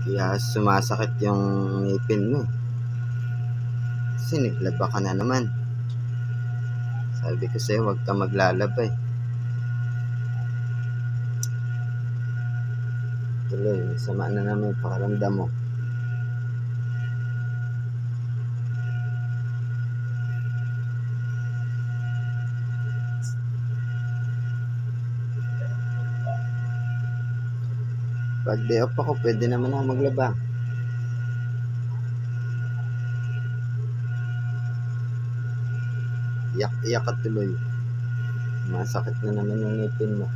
Kaya sumasakit yung ngipin mo. Kasi naglaba ka na naman. Sabi ko sa'yo, huwag ka maglalaba eh. Tuloy, sama na naman yung pakiramdam mo. Pag day off ako, pwede naman ako maglaba. Iyak-iyak ka tuloy. Masakit na naman yung ngipin mo.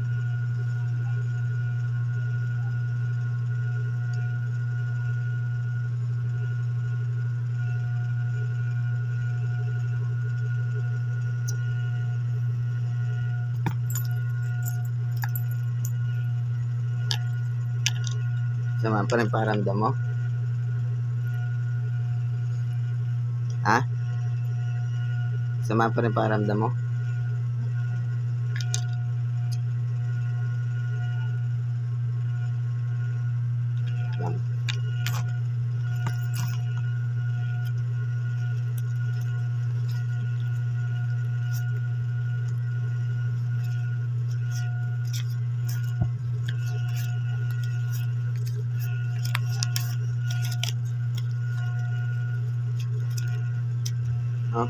Sama pa rin pakiramdam mo? Ha? Sama pa rin pakiramdam mo? Lang. Ha?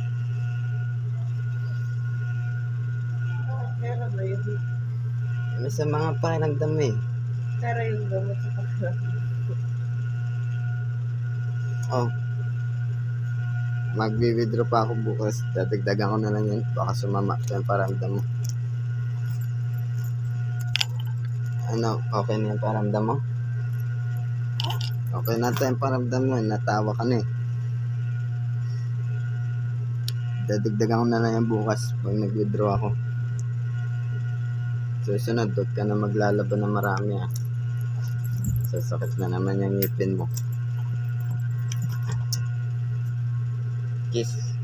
Pero ba yun? Sa mga pakiramdam mo eh. Pero yung gamot sa pakiramdam. Oh. Magwi-withdraw pa ako bukas. Dadagdagan ko na lang yun. Baka sumama pa yung pakiramdam mo. Ano? Okay na yung pakiramdam mo? Okay na tayo yung pakiramdam mo. Natawa ka na eh. Dadagdagan ko na lang yung bukas pag nag-withdraw ako. Susunod, huwag ka na maglalaban ng marami ah. Sasakit na naman yung ngipin mo. Kiss.